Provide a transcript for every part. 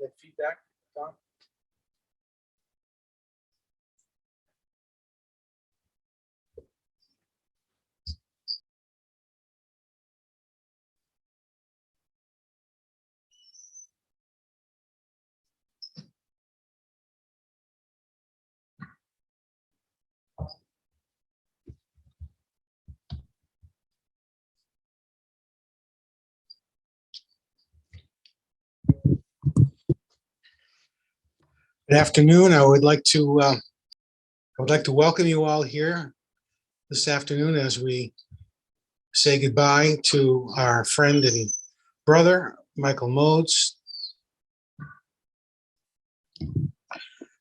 get feedback, Tom? Good afternoon. I would like to welcome you all here this afternoon as we say goodbye to our friend and brother, Michael Modes.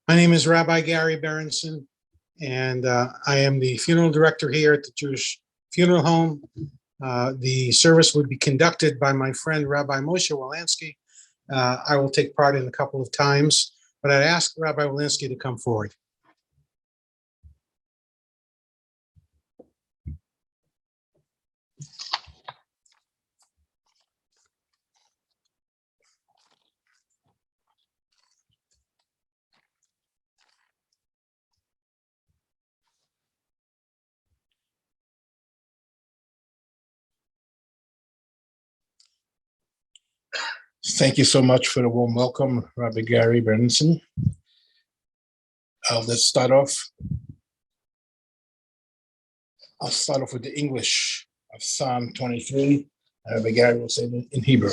My name is Rabbi Gary Berenson, and I am the funeral director here at the Jewish Funeral Home. The service would be conducted by my friend, Rabbi Moshe Walansky. I will take part in a couple of times, but I'd ask Rabbi Walansky to come forward. Thank you so much for the warm welcome, Rabbi Gary Berenson. Let's start off. I'll start off with the English of Psalm 23. Rabbi Gary will say it in Hebrew.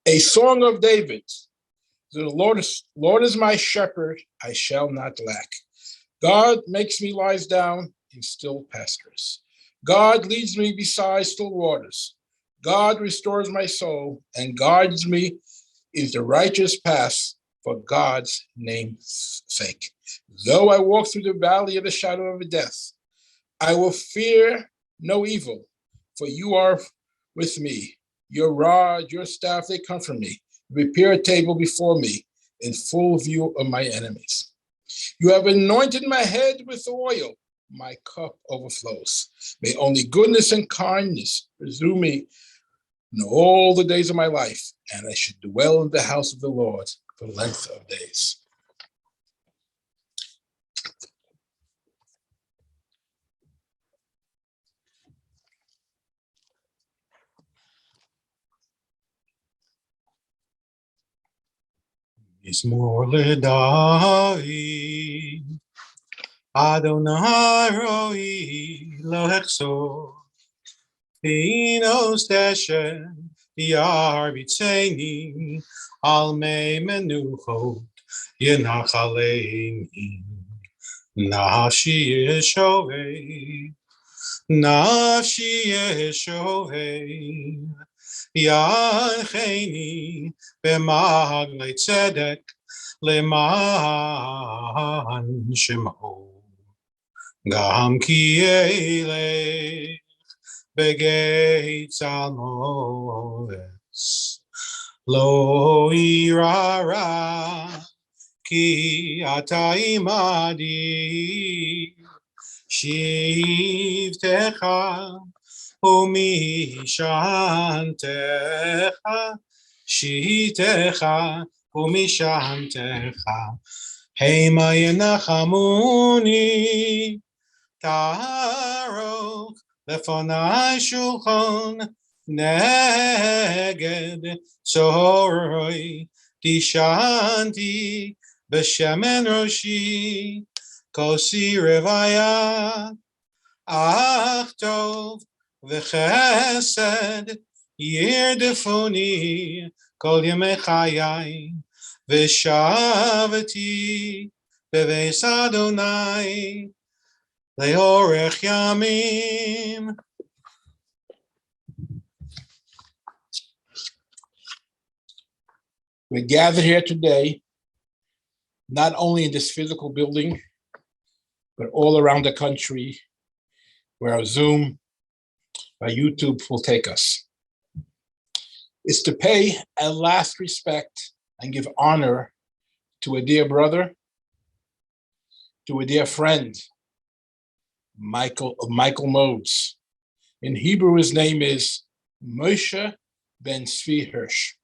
A song of David. The Lord is my shepherd, I shall not lack. God makes me lie down in still pastures. God leads me beside still waters. God restores my soul and guides me in the righteous path for God's name's sake. Though I walk through the valley of the shadow of death, I will fear no evil, for you are with me. Your rod, your staff, they comfort me. You prepare a table before me in full view of my enemies. You have anointed my head with oil. My cup overflows. May only goodness and kindness pursue me in all the days of my life, and I should dwell in the house of the Lord for length of days. Mizmor leDavid, Adonai roi lo hechzor, Enos teshen yarbitzeni, al mei menuchot yenach aleini. Nafshi yeshovei, Nafshi yeshovei, Yacheni b'magle tzedek leman shemo. Gam ki elech begei tzalmoes lo irara ki ata imadi shivtecha umishantecha shivtecha umishantecha hema yenachamuni Tarok lefonai shulchan neged soroi dishanti b'shemen roshi kosi revaya ach tov v'chesed yirdefoni kol yemei chayai v'shavati beveis Adonai Leorech Yamim. We're gathered here today, not only in this physical building, but all around the country, where our Zoom, our YouTube will take us. It's to pay a last respect and give honor to a dear brother, to a dear friend, Michael Modes. In Hebrew, his name is Moshe ben Tzvi Hirsch.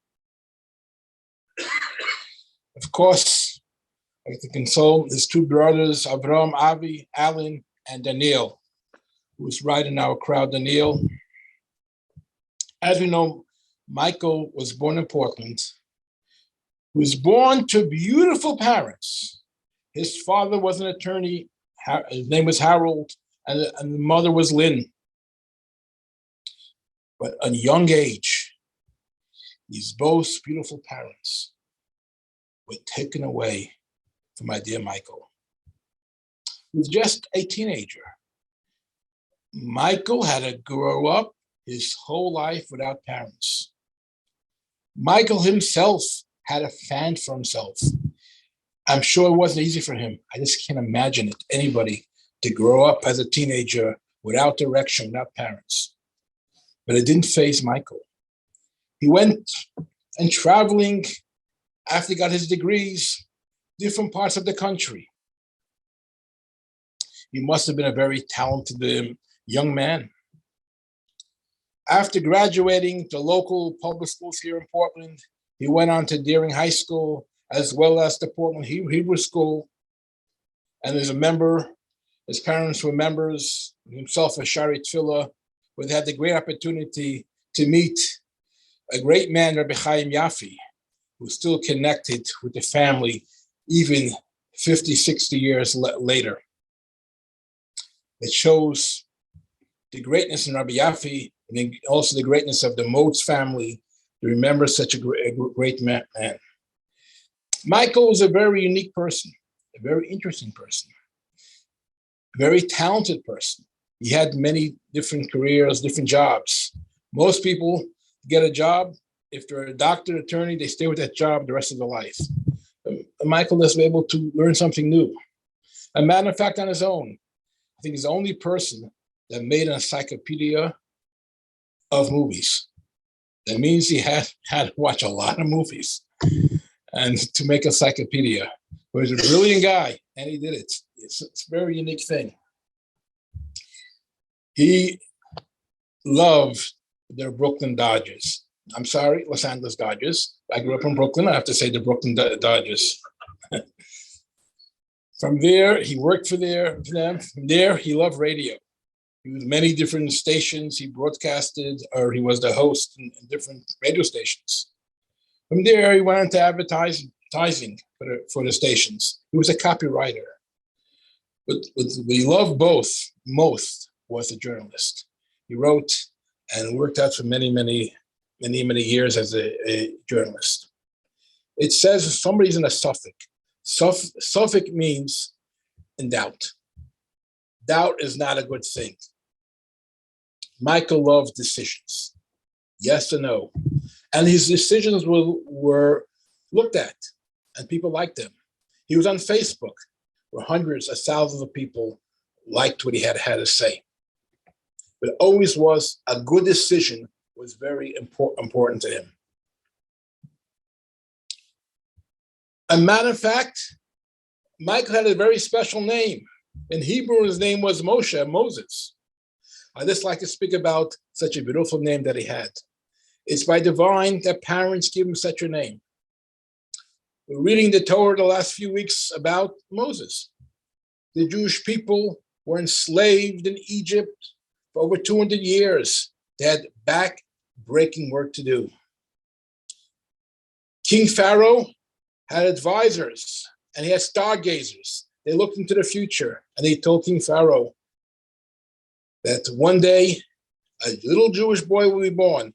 Of course, I like to console his two brothers, Avram, Avi, Alan, and Daniel, who's right in our crowd, Daniel. As we know, Michael was born in Portland. He was born to beautiful parents. His father was an attorney. His name was Harold, and the mother was Lynn. But at a young age, these both beautiful parents were taken away from my dear Michael. He was just a teenager. Michael had to grow up his whole life without parents. Michael himself had to fend for himself. I'm sure it wasn't easy for him. I just can't imagine it, anybody to grow up as a teenager without direction, without parents. But it didn't faze Michael. He went and traveling after he got his degrees, different parts of the country. He must have been a very talented young man. After graduating the local public schools here in Portland, he went on to Deering High School, as well as the Portland Hebrew School. And as a member, his parents were members, himself a Shari Tefillah, where they had the great opportunity to meet a great man, Rabbi Chaim Yaffe, who's still connected with the family even 50, 60 years later. It shows the greatness in Rabbi Yaffe and also the greatness of the Modes family to remember such a great man. Michael was a very unique person, a very interesting person, a very talented person. He had many different careers, different jobs. Most people get a job. If they're a doctor, attorney, they stay with that job the rest of their life. Michael was able to learn something new. A matter of fact, on his own, I think he's the only person that made an encyclopedia of movies. That means he had to watch a lot of movies and to make a encyclopedia. But he's a brilliant guy, and he did it. It's a very unique thing. He loved the Brooklyn Dodgers. I'm sorry, Los Angeles Dodgers. I grew up in Brooklyn. I have to say the Brooklyn Dodgers. From there, he worked for them. From there, he loved radio. He was many different stations. He broadcasted, or he was the host in different radio stations. From there, he went into advertising for the stations. He was a copywriter. But what he loved most was a journalist. He wrote and worked out for many years as a journalist. It says somebody's in a suffix. Suffix means in doubt. Doubt is not a good thing. Michael loved decisions, yes or no. And his decisions were looked at, and people liked them. He was on Facebook, where hundreds of thousands of people liked what he had to say. But always was a good decision was very important to him. A matter of fact, Michael had a very special name. In Hebrew, his name was Moshe, Moses. I just like to speak about such a beautiful name that he had. It's by divine that parents give him such a name. We're reading the Torah the last few weeks about Moses. The Jewish people were enslaved in Egypt for over 200 years. They had back-breaking work to do. King Pharaoh had advisors, and he had stargazers. They looked into the future, and they told King Pharaoh that one day a little Jewish boy will be born,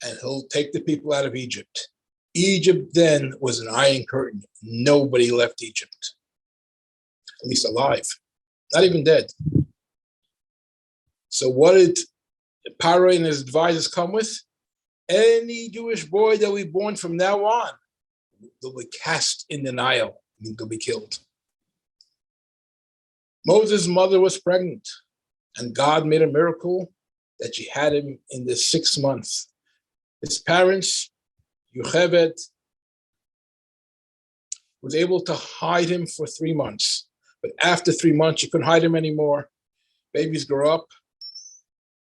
and he'll take the people out of Egypt. Egypt then was an iron curtain. Nobody left Egypt, at least alive, not even dead. So what did Pharaoh and his advisors come with? Any Jewish boy that will be born from now on, they'll be cast in the Nile, and they'll be killed. Moses' mother was pregnant, and God made a miracle that she had him in the 6th month. His parents, Yocheved was able to hide him for 3 months. But after 3 months, she couldn't hide him anymore. Babies grow up.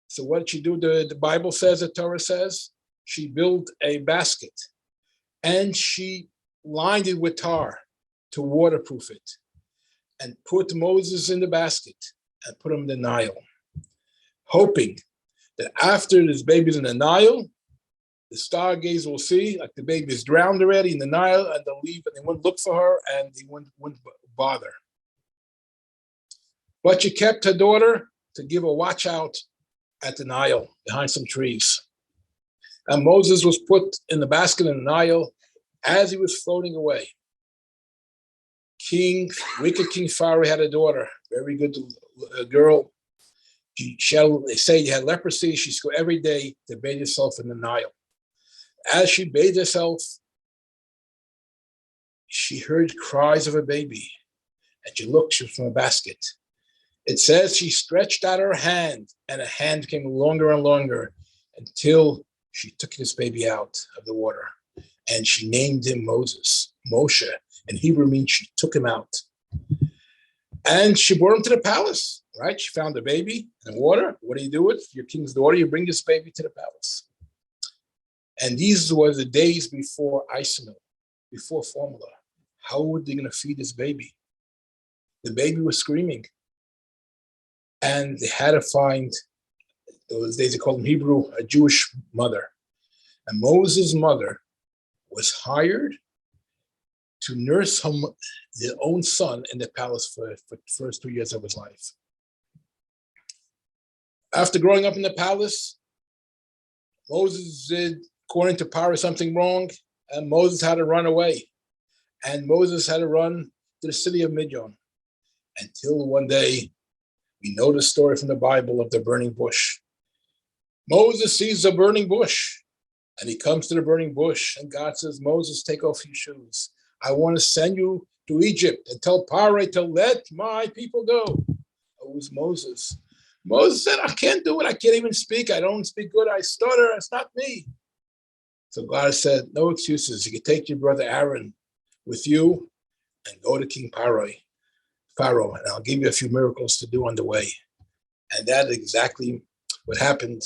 So what did she do? The Bible says, the Torah says, she built a basket and she lined it with tar to waterproof it and put Moses in the basket and put him in the Nile, hoping that after this baby's in the Nile, the stargazer will see, like the baby is drowned already in the Nile, and they'll leave and they wouldn't look for her and they wouldn't bother. But she kept her daughter to give a watch out at the Nile behind some trees. And Moses was put in the basket in the Nile as he was floating away. Wicked King Pharaoh had a daughter, very good girl. They say she had leprosy. She used to go every day to bathe herself in the Nile. As she bathed herself, she heard cries of a baby. And she looked, she was from a basket. It says she stretched out her hand, and her hand came longer and longer until she took this baby out of the water. And she named him Moses. Moshe in Hebrew means she took him out. And she brought him to the palace, right? She found the baby in the water. What do you do with your king's daughter? You bring this baby to the palace. And these were the days before isomil, before formula. How were they going to feed this baby? The baby was screaming. And they had to find, those days they called in Hebrew, a Jewish mother. And Moses' mother was hired to nurse their own son in the palace for the first 2 years of his life. After growing up in the palace, Moses did, according to Pharaoh, something wrong, and Moses had to run away. And Moses had to run to the city of Midian until one day, we know the story from the Bible of the burning bush. Moses sees the burning bush, and he comes to the burning bush, and God says, Moses, take off your shoes. I want to send you to Egypt and tell Pharaoh to let my people go. It was Moses. Moses said, I can't do it. I can't even speak. I don't speak good. I stutter. It's not me. So God said, no excuses. You can take your brother Aaron with you and go to King Pharaoh, and I'll give you a few miracles to do on the way. And that is exactly what happened.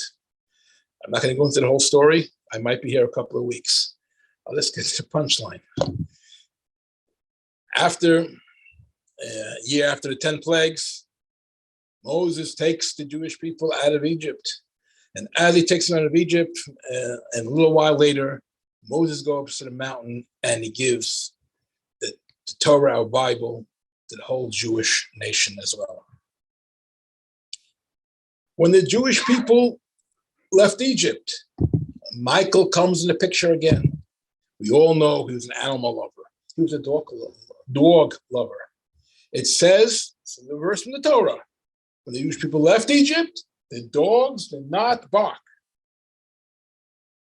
I'm not going to go into the whole story. I might be here a couple of weeks. Let's get to the punchline. After a year after the 10 plagues, Moses takes the Jewish people out of Egypt. And as he takes them out of Egypt, and a little while later, Moses goes up to the mountain and he gives the Torah, our Bible, to the whole Jewish nation as well. When the Jewish people left Egypt, Michael comes in the picture again. We all know he was an animal lover. He was a dog lover. It says, it's the verse from the Torah, when the Jewish people left Egypt, the dogs did not bark.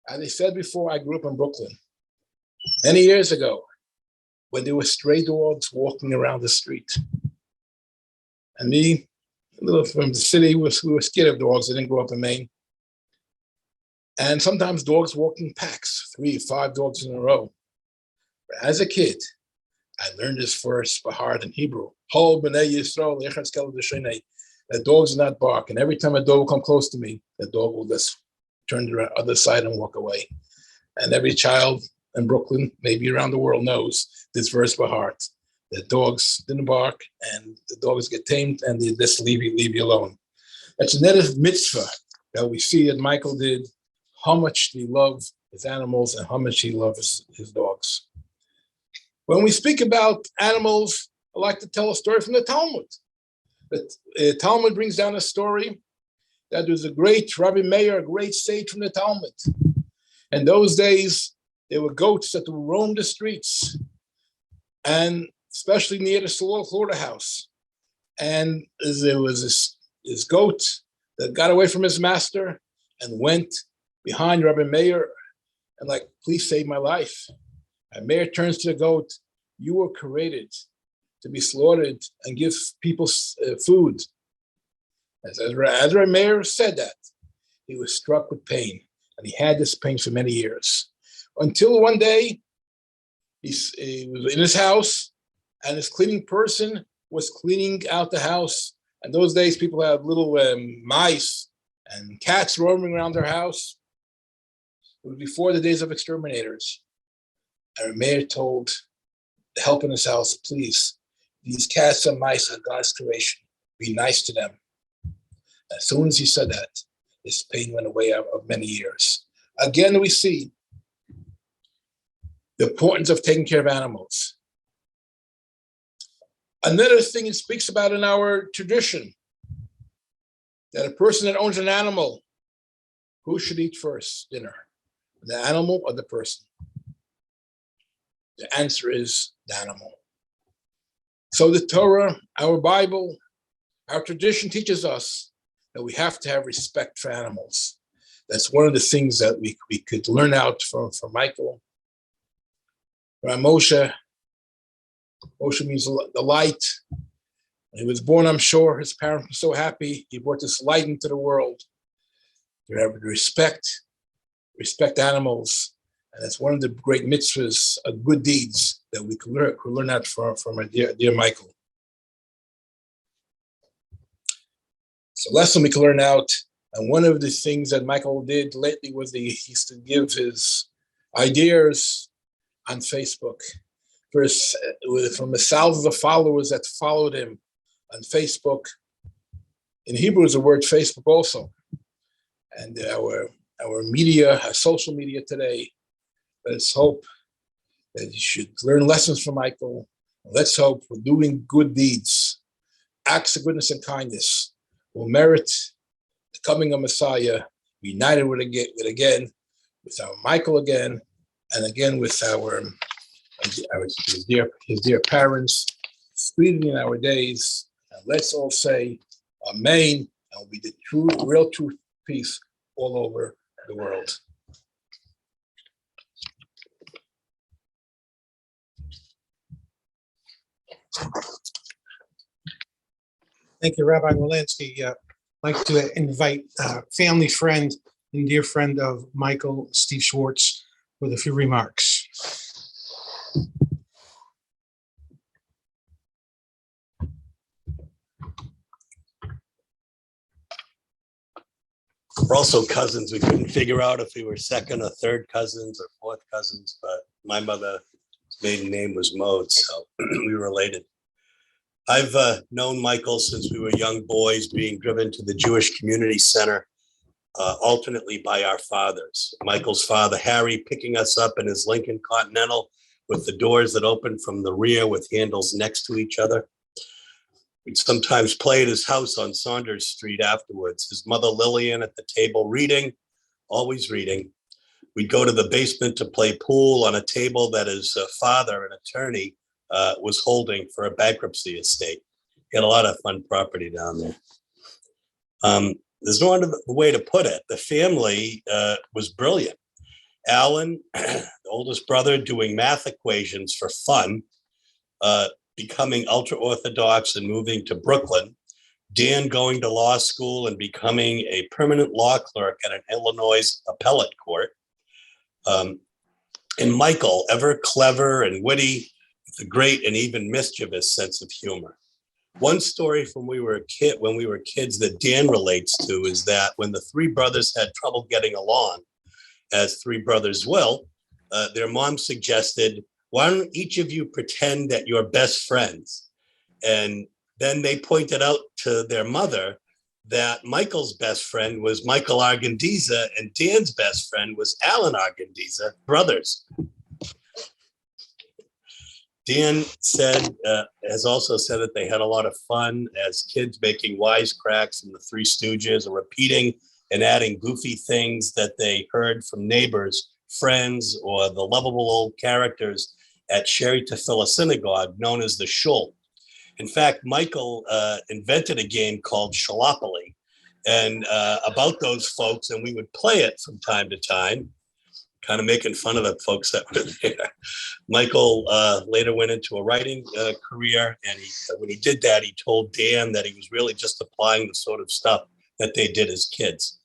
As I said before, I grew up in Brooklyn many years ago, when there were stray dogs walking around the street. And me, from the city, we were scared of dogs. I didn't grow up in Maine. And sometimes dogs walk in packs, 3, 5 dogs in a row. But as a kid, I learned this verse by heart in Hebrew. The dogs do not bark. And every time a dog will come close to me, the dog will just turn to the other side and walk away. And every child in Brooklyn, maybe around the world, knows this verse by heart. The dogs didn't bark, and the dogs get tamed, and they just leave you alone. That's a native mitzvah that we see that Michael did, how much he loved his animals and how much he loved his dogs. When we speak about animals, I like to tell a story from the Talmud. The Talmud brings down a story that there's a great Rabbi Meir, a great sage from the Talmud. In those days, there were goats that would roam the streets, and especially near the slaughterhouse. And there was this goat that got away from his master and went behind Rabbi Meir and like, please save my life. And Meir turns to the goat, you were created to be slaughtered and give people food. As Rabbi Meir said that, he was struck with pain, and he had this pain for many years. Until one day, He was in his house, and his cleaning person was cleaning out the house. And those days, people had little mice and cats roaming around their house. It was before the days of exterminators. And the mayor told the help in his house, please, these cats and mice are God's creation. Be nice to them. As soon as he said that, his pain went away of many years. Again, we see the importance of taking care of animals. Another thing it speaks about in our tradition, that a person that owns an animal, who should eat first dinner? The animal or the person? The answer is the animal. So the Torah, our Bible, our tradition teaches us that we have to have respect for animals. That's one of the things that we could learn out from Michael. From Moshe. Moshe means the light. When he was born, I'm sure his parents were so happy. He brought this light into the world. You have to respect animals. And that's one of the great mitzvahs, good deeds that we could learn out from our dear Michael. So lesson we can learn out, and one of the things that Michael did lately was he used to give his ideas on Facebook from the thousands of followers that followed him on Facebook. In Hebrew is the word Facebook also. And our media, our social media today, let's hope that you should learn lessons from Michael. Let's hope we're doing good deeds, acts of goodness and kindness will merit the coming of Messiah, united with our Michael again, and again with his dear parents, speeding in our days. And let's all say Amen, and will be the real true peace all over the world. Thank you, Rabbi Walensky. I'd like to invite family friend and dear friend of Michael, Steve Schwartz, with a few remarks. We're also cousins. We couldn't figure out if we were second or third cousins or fourth cousins, but my mother's maiden name was Maud, so we were related. I've known Michael since we were young boys, being driven to the Jewish Community Center, alternately by our fathers. Michael's father, Harry, picking us up in his Lincoln Continental with the doors that opened from the rear with handles next to each other. We'd sometimes play at his house on Saunders Street afterwards. His mother, Lillian, at the table reading, always reading. We'd go to the basement to play pool on a table that his father, an attorney, was holding for a bankruptcy estate. He had a lot of fun property down there. There's no other way to put it. The family was brilliant. Alan, the oldest brother, doing math equations for fun, becoming ultra-Orthodox and moving to Brooklyn. Dan going to law school and becoming a permanent law clerk at an Illinois appellate court. And Michael, ever clever and witty, with a great and even mischievous sense of humor. One story from when we were kids that Dan relates to is that when the three brothers had trouble getting along, as three brothers will, their mom suggested, why don't each of you pretend that you're best friends? And then they pointed out to their mother that Michael's best friend was Michael Argandiza and Dan's best friend was Alan Argandiza, brothers. Dan has also said that they had a lot of fun as kids, making wisecracks from the Three Stooges or repeating and adding goofy things that they heard from neighbors, friends, or the lovable old characters at Sherry Tefillah Synagogue, known as the Shul. In fact, Michael invented a game called Shalopoly, and about those folks, and we would play it from time to time, kind of making fun of the folks that were there. Michael later went into a writing career, and when he did that, he told Dan that he was really just applying the sort of stuff that they did as kids.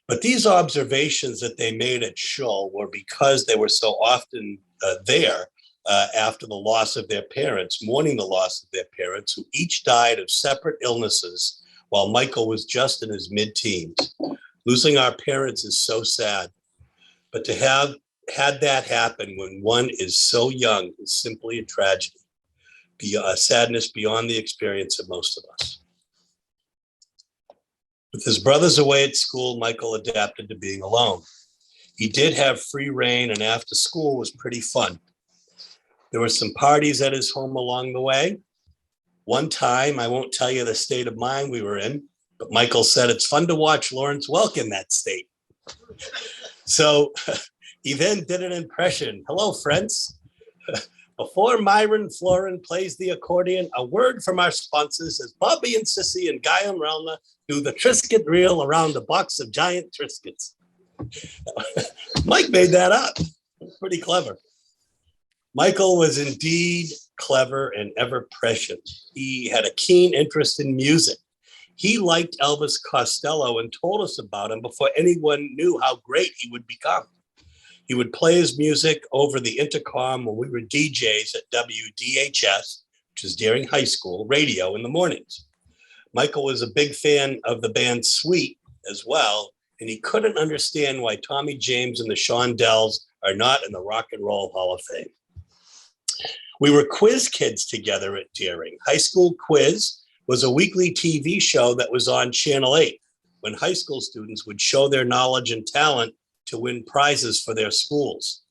But these observations that they made at Shul were because they were so often there after the loss of their parents, mourning the loss of their parents, who each died of separate illnesses while Michael was just in his mid-teens. Losing our parents is so sad, but to have had that happen when one is so young is simply a tragedy, a sadness beyond the experience of most of us. With his brothers away at school, Michael adapted to being alone. He did have free reign, and after school was pretty fun. There were some parties at his home along the way. One time, I won't tell you the state of mind we were in, but Michael said, "It's fun to watch Lawrence Welk in that state." So he then did an impression. "Hello, friends. Before Myron Florin plays the accordion, a word from our sponsors as Bobby and Sissy and Guy and Ralna do the Triscuit reel around a box of giant Triscuits." Mike made that up. Pretty clever. Michael was indeed clever and ever prescient. He had a keen interest in music. He liked Elvis Costello and told us about him before anyone knew how great he would become. He would play his music over the intercom when we were DJs at WDHS, which is Deering High School, radio in the mornings. Michael was a big fan of the band Sweet as well, and he couldn't understand why Tommy James and the Shondells are not in the Rock and Roll Hall of Fame. We were quiz kids together at Deering. High School Quiz was a weekly TV show that was on Channel 8 when high school students would show their knowledge and talent to win prizes for their schools.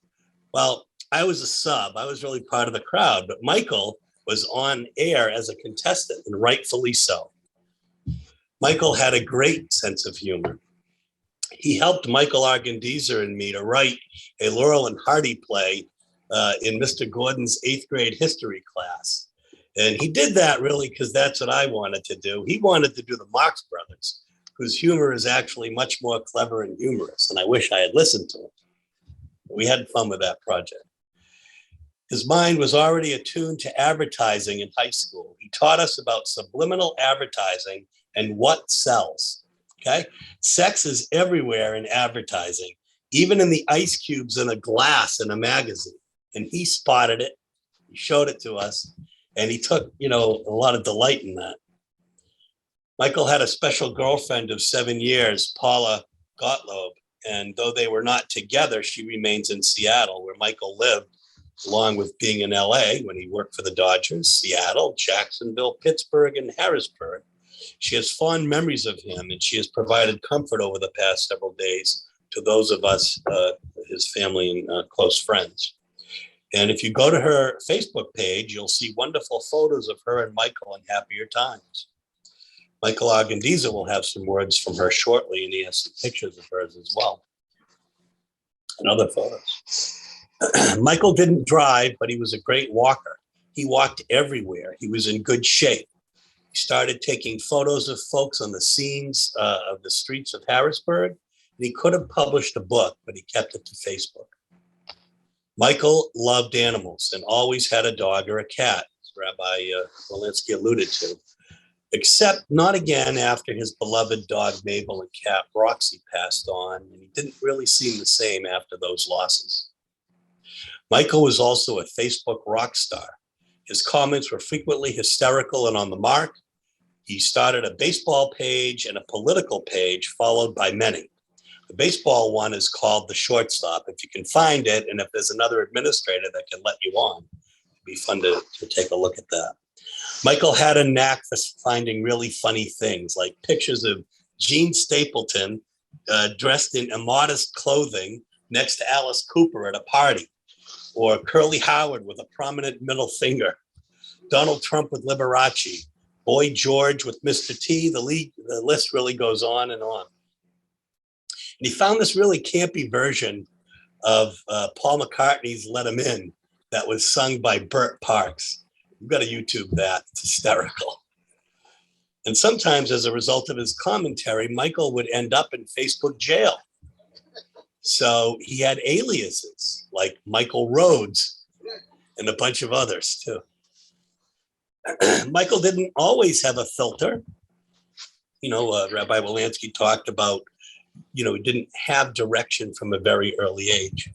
Well, I was a sub. I was really part of the crowd, but Michael was on air as a contestant, and rightfully so. Michael had a great sense of humor. He helped Michael Argandizer and me to write a Laurel and Hardy play in Mr. Gordon's 8th grade history class. And he did that really because that's what I wanted to do. He wanted to do the Marx Brothers, whose humor is actually much more clever and humorous. And I wish I had listened to him. We had fun with that project. His mind was already attuned to advertising in high school. He taught us about subliminal advertising and what sells. Okay? Sex is everywhere in advertising, even in the ice cubes in a glass in a magazine. And he spotted it, he showed it to us, and he took, a lot of delight in that. Michael had a special girlfriend of 7 years, Paula Gottlob, and though they were not together, she remains in Seattle, where Michael lived, along with being in LA when he worked for the Dodgers, Seattle, Jacksonville, Pittsburgh, and Harrisburg. She has fond memories of him, and she has provided comfort over the past several days to those of us, his family and close friends. And if you go to her Facebook page, you'll see wonderful photos of her and Michael in happier times. Michael Argandiza will have some words from her shortly, and he has some pictures of hers as well, and other photos. Michael didn't drive, but he was a great walker. He walked everywhere. He was in good shape. He started taking photos of folks on the scenes of the streets of Harrisburg, and he could have published a book, but he kept it to Facebook. Michael loved animals and always had a dog or a cat, as Rabbi Walensky alluded to, except not again after his beloved dog Mabel and cat Roxy passed on, and he didn't really seem the same after those losses. Michael was also a Facebook rock star. His comments were frequently hysterical and on the mark. He started a baseball page and a political page, followed by many. The baseball one is called The Shortstop, if you can find it, and if there's another administrator that can let you on, it'd be fun to take a look at that. Michael had a knack for finding really funny things, like pictures of Gene Stapleton dressed in immodest clothing next to Alice Cooper at a party, or Curly Howard with a prominent middle finger, Donald Trump with Liberace, Boy George with Mr. T. The list really goes on and on. And he found this really campy version of Paul McCartney's Let 'Em In that was sung by Burt Parks. You've got to YouTube that. It's hysterical. And sometimes as a result of his commentary, Michael would end up in Facebook jail. So he had aliases like Michael Rhodes and a bunch of others too. Michael didn't always have a filter. Rabbi Walensky talked about, he didn't have direction from a very early age.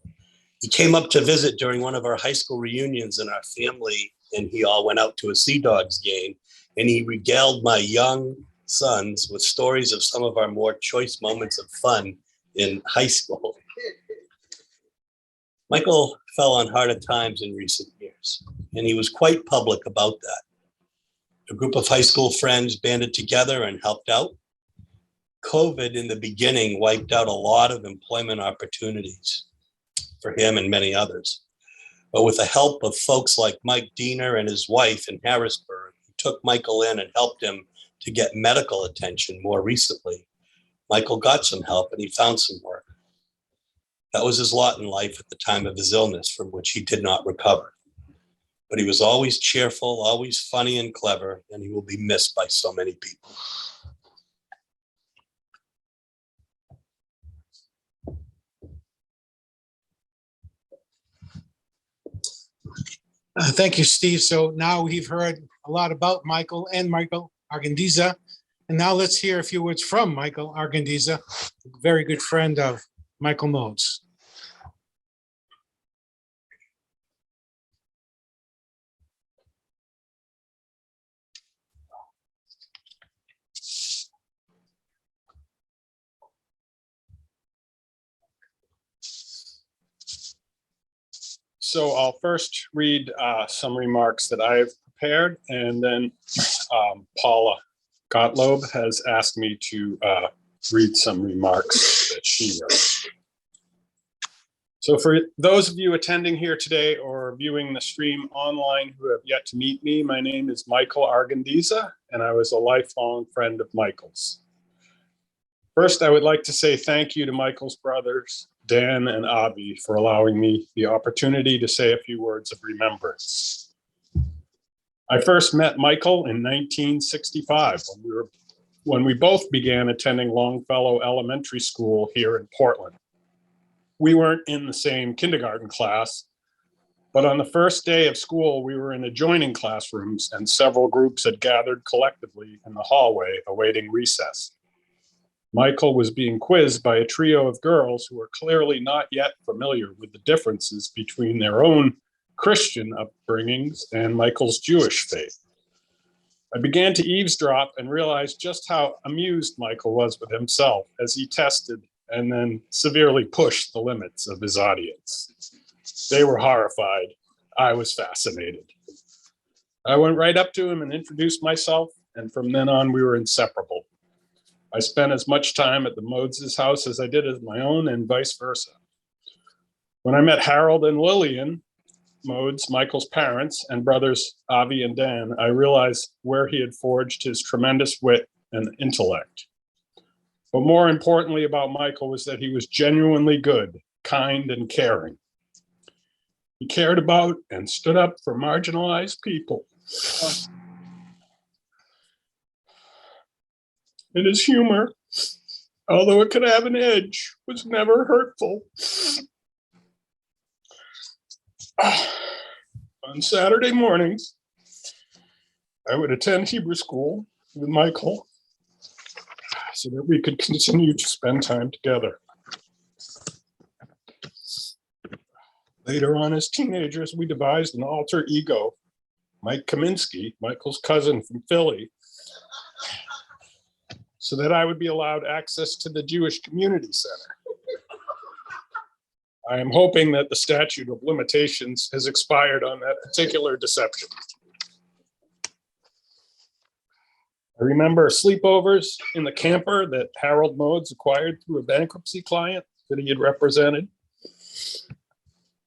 He came up to visit during one of our high school reunions, and our family and he all went out to a Sea Dogs game, and he regaled my young sons with stories of some of our more choice moments of fun in high school. Michael fell on harder times in recent years, and he was quite public about that. A group of high school friends banded together and helped out. COVID in the beginning wiped out a lot of employment opportunities for him and many others. But with the help of folks like Mike Diener and his wife in Harrisburg, who took Michael in and helped him to get medical attention more recently, Michael got some help and he found some work. That was his lot in life at the time of his illness, from which he did not recover. But he was always cheerful, always funny and clever, and he will be missed by so many people. Thank you, Steve. So now we've heard a lot about Michael and Michael Argandiza. And now let's hear a few words from Michael Argandiza, a very good friend of Michael Modes. So I'll first read some remarks that I've prepared, and then Paula Gottlob has asked me to read some remarks that she wrote. So for those of you attending here today or viewing the stream online who have yet to meet me, my name is Michael Argandiza, and I was a lifelong friend of Michael's. First, I would like to say thank you to Michael's brothers, Dan and Avi, for allowing me the opportunity to say a few words of remembrance. I first met Michael in 1965 when we both began attending Longfellow Elementary School here in Portland. We weren't in the same kindergarten class, but on the first day of school, we were in adjoining classrooms and several groups had gathered collectively in the hallway awaiting recess. Michael was being quizzed by a trio of girls who were clearly not yet familiar with the differences between their own Christian upbringings and Michael's Jewish faith. I began to eavesdrop and realized just how amused Michael was with himself as he tested and then severely pushed the limits of his audience. They were horrified. I was fascinated. I went right up to him and introduced myself, and from then on, we were inseparable. I spent as much time at the Modes' house as I did at my own, and vice versa. When I met Harold and Lillian Modes, Michael's parents, and brothers Avi and Dan, I realized where he had forged his tremendous wit and intellect. But more importantly about Michael was that he was genuinely good, kind, and caring. He cared about and stood up for marginalized people. And his humor, although it could have an edge, was never hurtful. On Saturday mornings, I would attend Hebrew school with Michael so that we could continue to spend time together. Later on as teenagers, we devised an alter ego, Mike Kaminsky, Michael's cousin from Philly, so that I would be allowed access to the Jewish Community Center. I am hoping that the statute of limitations has expired on that particular deception. I remember sleepovers in the camper that Harold Modes acquired through a bankruptcy client that he had represented.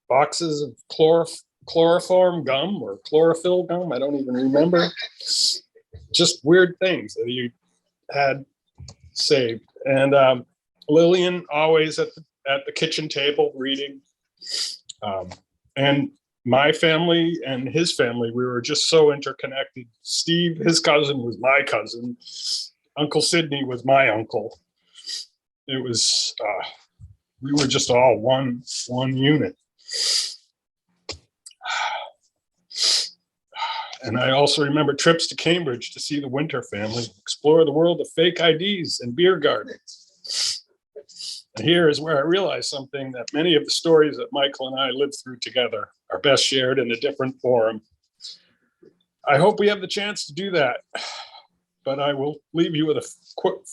Boxes of chloroform gum or chlorophyll gum, I don't even remember. Just weird things that he had saved. And Lillian always at the kitchen table reading. And my family and his family, we were just so interconnected. Steve, his cousin, was my cousin. Uncle Sidney was my uncle. It was, we were just all one unit. And I also remember trips to Cambridge to see the Winter family, explore the world of fake IDs and beer gardens. And here is where I realized something, that many of the stories that Michael and I lived through together are best shared in a different forum. I hope we have the chance to do that, but I will leave you with a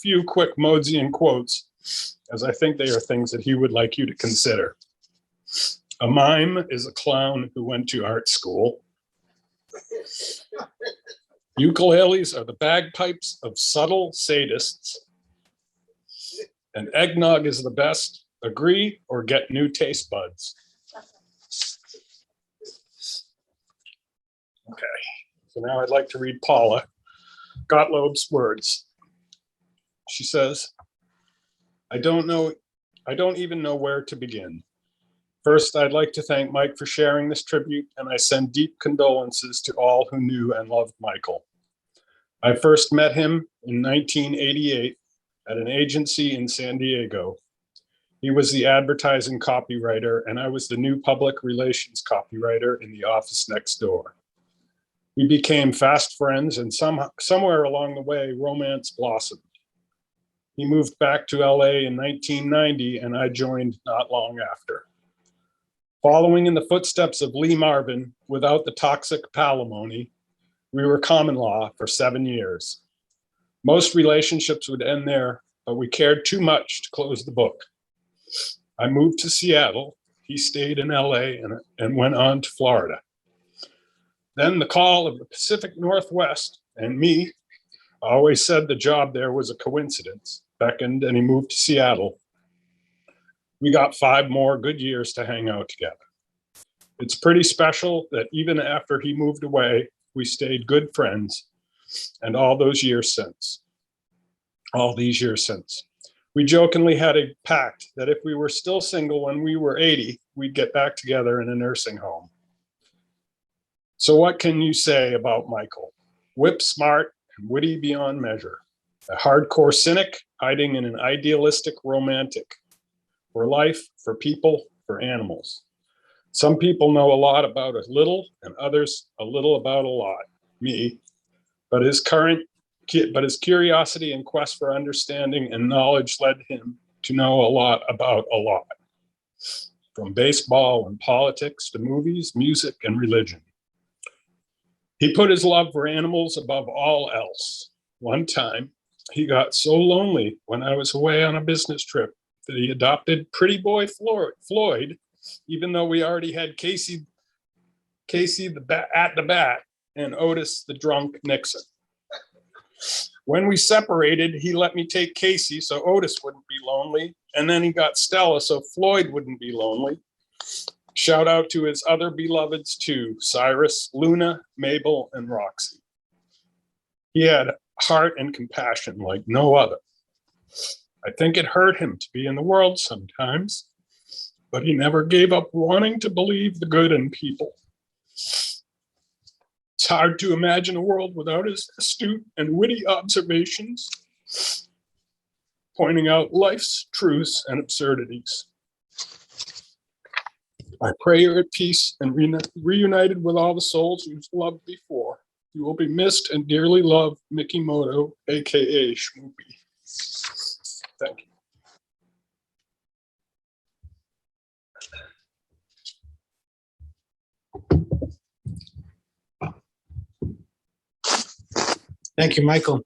few quick Modian quotes, as I think they are things that he would like you to consider. A mime is a clown who went to art school. Ukuleles are the bagpipes of subtle sadists. And eggnog is the best. Agree or get new taste buds. Okay, so now I'd like to read Paula Gottloeb's words. She says, I don't even know where to begin. First, I'd like to thank Mike for sharing this tribute, and I send deep condolences to all who knew and loved Michael. I first met him in 1988 at an agency in San Diego. He was the advertising copywriter, and I was the new public relations copywriter in the office next door. We became fast friends, and somewhere along the way, romance blossomed. He moved back to LA in 1990, and I joined not long after. Following in the footsteps of Lee Marvin, without the toxic palimony, we were common law for 7 years. Most relationships would end there, but we cared too much to close the book. I moved to Seattle. He stayed in LA and went on to Florida. Then the call of the Pacific Northwest and me, I always said the job there was a coincidence, beckoned, and he moved to Seattle. We got 5 more good years to hang out together. It's pretty special that even after he moved away, we stayed good friends, and all these years since. We jokingly had a pact that if we were still single when we were 80, we'd get back together in a nursing home. So what can you say about Michael? Whip smart and witty beyond measure. A hardcore cynic hiding in an idealistic romantic. For life, for people, for animals. Some people know a lot about a little, and others a little about a lot. Me. But his curiosity and quest for understanding and knowledge led him to know a lot about a lot. From baseball and politics to movies, music, and religion. He put his love for animals above all else. One time, he got so lonely when I was away on a business trip that he adopted Pretty Boy Floyd, even though we already had Casey at the bat and Otis the drunk Nixon. When we separated, he let me take Casey so Otis wouldn't be lonely, and then he got Stella so Floyd wouldn't be lonely. Shout out to his other beloveds too, Cyrus, Luna, Mabel, and Roxy. He had heart and compassion like no other. I think it hurt him to be in the world sometimes, but he never gave up wanting to believe the good in people. It's hard to imagine a world without his astute and witty observations, pointing out life's truths and absurdities. I pray you're at peace and reunited with all the souls you've loved before. You will be missed and dearly loved, Mickey Moto, aka Schmoopy. Thank you. Thank you, Michael.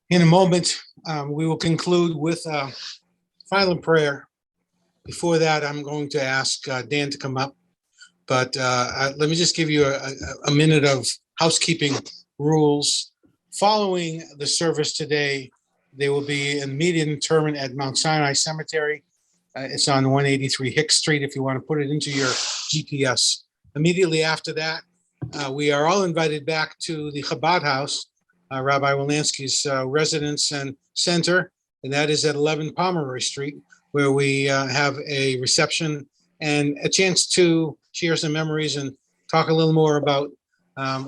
In a moment, we will conclude with final prayer. Before that, I'm going to ask Dan to come up. But let me just give you a minute of housekeeping rules. Following the service today, there will be an immediate interment at Mount Sinai Cemetery. It's on 183 Hicks Street if you want to put it into your GPS. Immediately after that, we are all invited back to the Chabad House, Rabbi Wolanski's residence and center, and that is at 11 Pomeroy Street, where we have a reception and a chance to share some memories and talk a little more about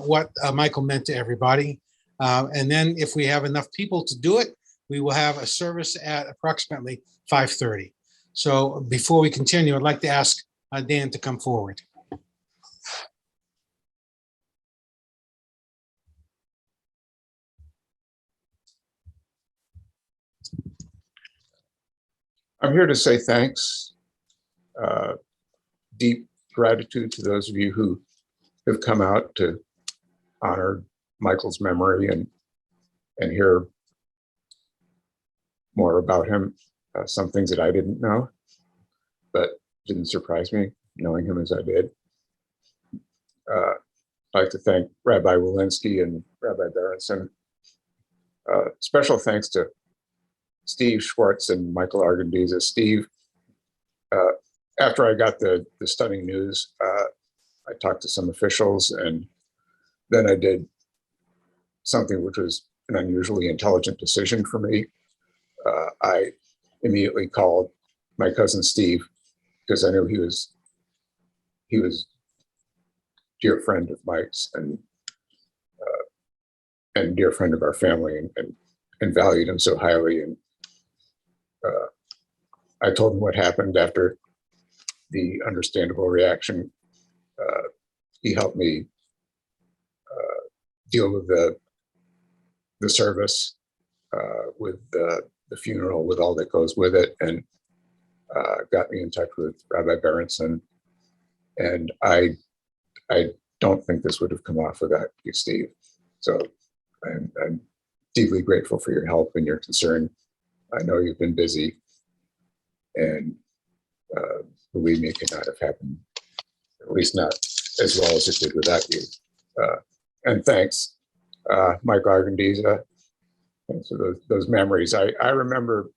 what Michael meant to everybody. And then if we have enough people to do it, we will have a service at approximately 5:30. So before we continue, I'd like to ask Dan to come forward. I'm here to say thanks, deep gratitude to those of you who have come out to honor Michael's memory and hear more about him. Some things that I didn't know, but didn't surprise me, knowing him as I did. I'd like to thank Rabbi Walensky and Rabbi Berenson. Special thanks to Steve Schwartz and Michael Argandiza. Steve, after I got the stunning news, I talked to some officials, and then I did something which was an unusually intelligent decision for me. I immediately called my cousin Steve because I knew he was dear friend of Mike's and dear friend of our family, and valued him so highly. And I told him what happened after the understandable reaction. He helped me deal with the service, with the funeral, with all that goes with it, and got me in touch with Rabbi Berenson. And I don't think this would have come off without you, Steve. So I'm deeply grateful for your help and your concern. I know you've been busy, and believe me, it could not have happened, at least not as well as it did without you. And thanks, Mike Argandiza. Thanks for those memories. I remember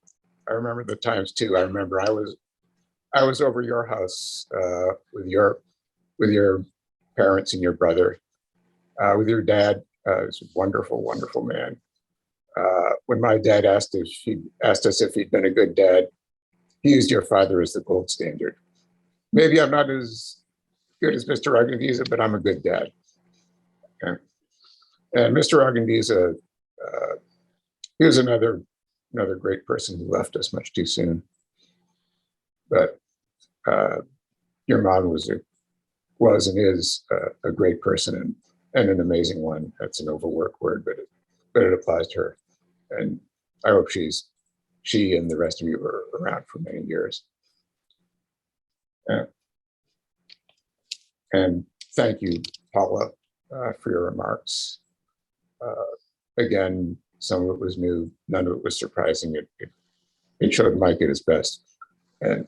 the times too. I remember I was over your house with your parents and your brother, with your dad. He's a wonderful, wonderful man. When my dad asked us if he'd been a good dad, he used your father as the gold standard. Maybe I'm not as good as Mr. Argandiza, but I'm a good dad. Okay. And Mr. Argandiza, he was another great person who left us much too soon. But your mom was and is a great person and an amazing one. That's an overworked word, but it applies to her. And I hope she and the rest of you are around for many years. And thank you, Paula, for your remarks. Again, some of it was new, none of it was surprising. It showed Mike at his best. And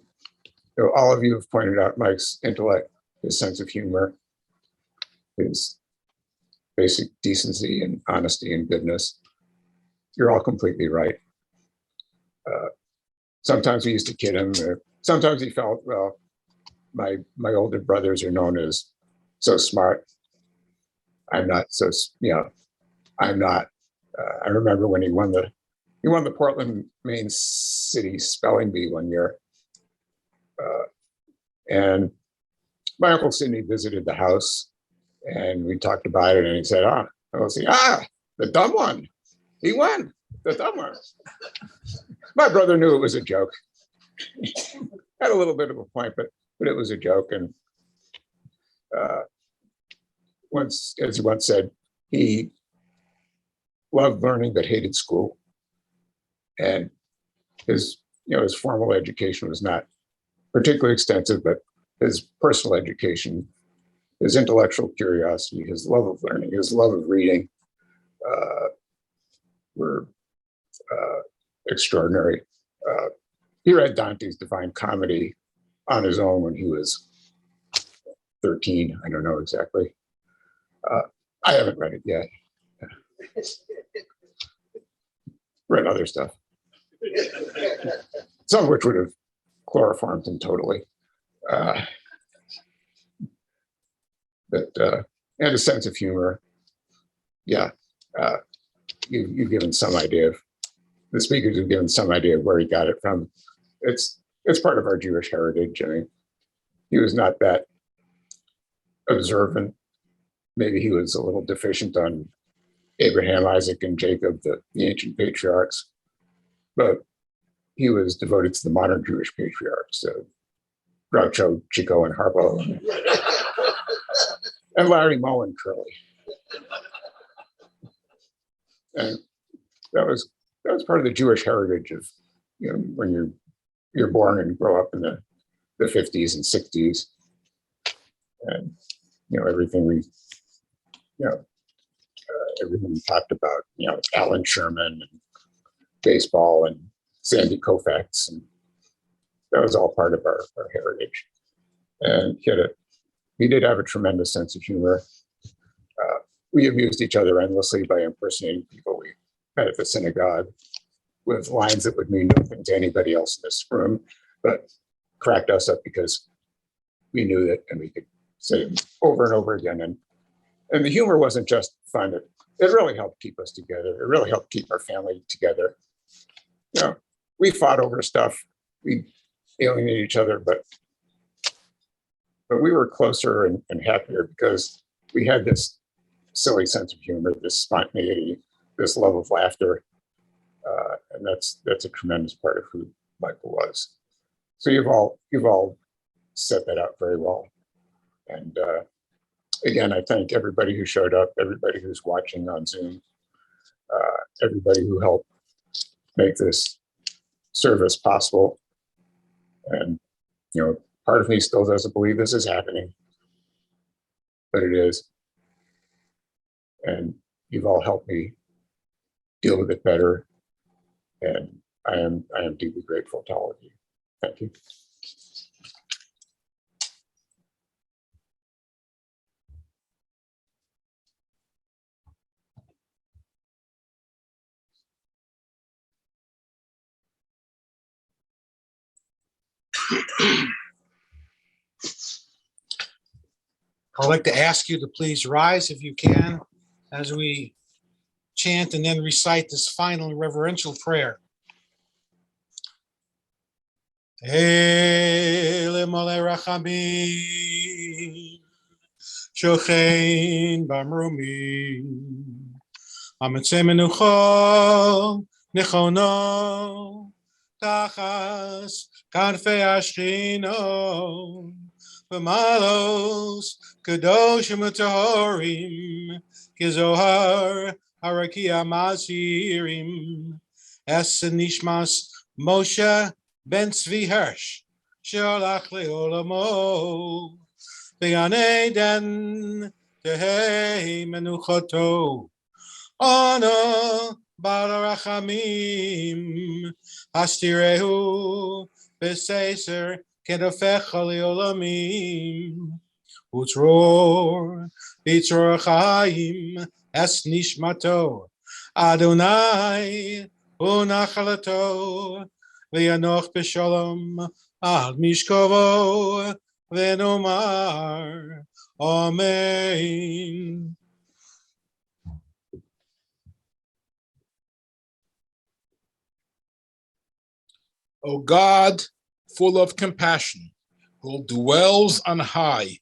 all of you have pointed out Mike's intellect, his sense of humor, his basic decency and honesty and goodness. You're all completely right. Sometimes we used to kid him. Sometimes he felt, well, my older brothers are known as so smart. I'm not so, I'm not. I remember when he won the Portland, Maine City Spelling Bee one year. And my Uncle Sidney visited the house and we talked about it, and he said, the dumb one. He won, the dumb one. My brother knew it was a joke. Had a little bit of a point, but it was a joke. And once, as he once said, he loved learning but hated school. And his formal education was not particularly extensive, but his personal education, his intellectual curiosity, his love of learning, his love of reading were extraordinary. He read Dante's Divine Comedy on his own when he was 13. I don't know exactly. I haven't read it yet. Read other stuff, some of which would have chloroformed him totally. And a sense of humor. Yeah, you've given some idea of, the speakers have given some idea of where he got it from. It's part of our Jewish heritage. I mean, he was not that observant. Maybe he was a little deficient on Abraham, Isaac, and Jacob, the ancient patriarchs, but he was devoted to the modern Jewish patriarchs, Groucho, Chico, and Harpo, and Larry Moe and Curly. And that was part of the Jewish heritage of, when you're you're born and grow up in the 50s and 60s. And, everything everything we talked about, Alan Sherman and baseball and Sandy Koufax, and that was all part of our heritage. And he did have a tremendous sense of humor. We amused each other endlessly by impersonating people we met at the synagogue with lines that would mean nothing to anybody else in this room, but cracked us up because we knew that, and we could say it over and over again. And the humor wasn't just fun. It really helped keep us together. It really helped keep our family together. We fought over stuff. We alienated each other, but we were closer and happier because we had this silly sense of humor, this spontaneity, this love of laughter. And that's a tremendous part of who Michael was. So you've all set that out very well. And again, I thank everybody who showed up, everybody who's watching on Zoom, everybody who helped make this service possible. And, part of me still doesn't believe this is happening, but it is. And you've all helped me deal with it better. And I am deeply grateful to all of you. Thank you. I'd like to ask you to please rise if you can as we chant and then recite this final reverential prayer. Ele mole rachamim, shochein b'mrumim, ametzeh menucho nechono, tachas kanfei ashchino, v'malos kadoshim utahorim, kizohar harakia mazirim, es nishmas Moshe Ben Tzvi Hirsch, Sholach le'olamo, Be'gan Eden tehei menuchoto, Ono Baal Rachamim, Hastirehu B'Seser Kedofecha le'olamim, Utzror B'Tzror Chaim Es Nishmato, Adonai Unachalato, V'yanoch b'shalom al mishkovo v'nomar Amen. O God, full of compassion, who dwells on high,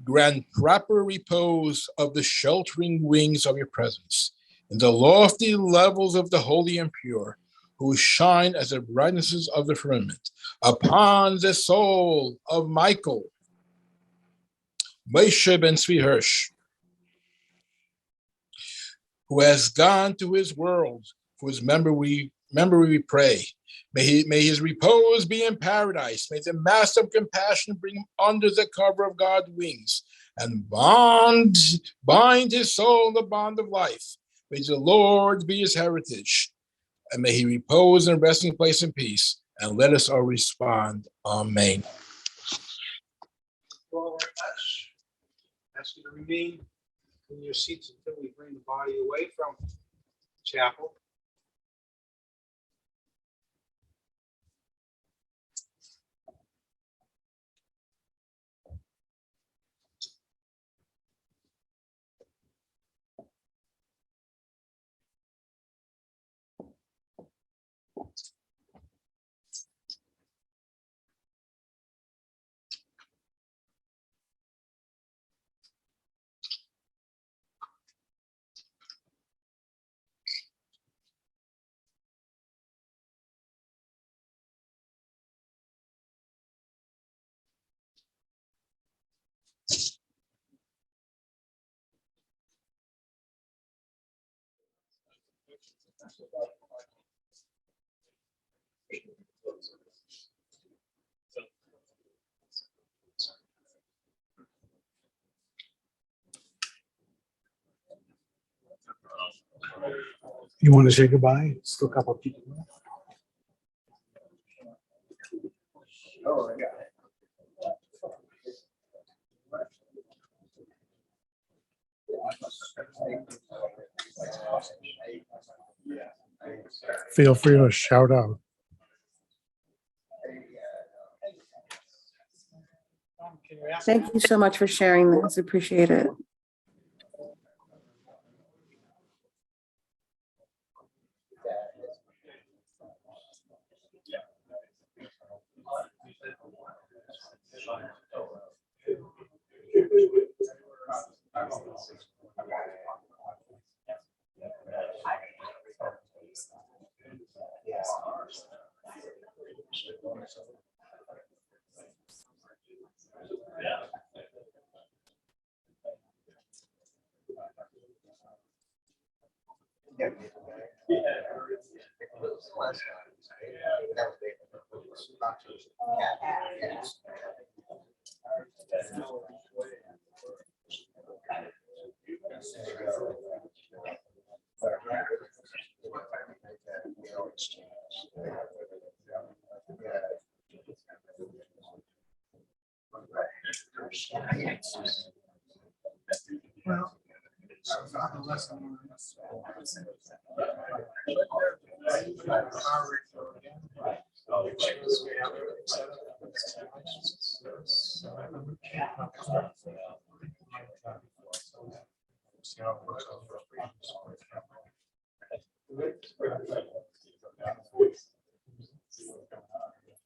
grant proper repose of the sheltering wings of your presence in the lofty levels of the holy and pure, who shine as the brightnesses of the firmament upon the soul of Michael, Moshe Ben Tzvi Hirsch, who has gone to his world, for his memory we pray. May his repose be in paradise. May the Master of compassion bring him under the cover of God's wings and bind his soul in the bond of life. May the Lord be his heritage, and may he repose in a resting place in peace. And let us all respond, Amen. Well, ask you to remain in your seats until we bring the body away from chapel. You want to say goodbye? Still a couple of people left. Feel free to shout out. Thank you so much for sharing this. Appreciate it.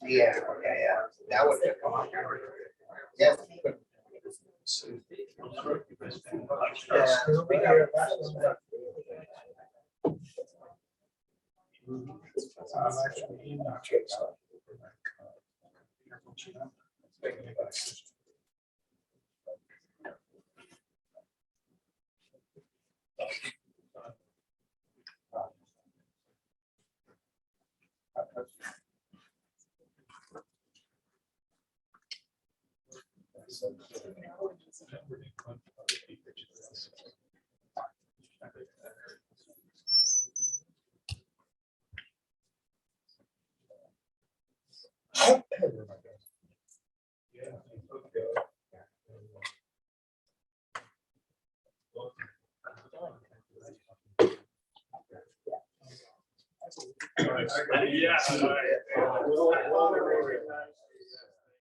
Yeah, that would come on. Yeah. Yeah.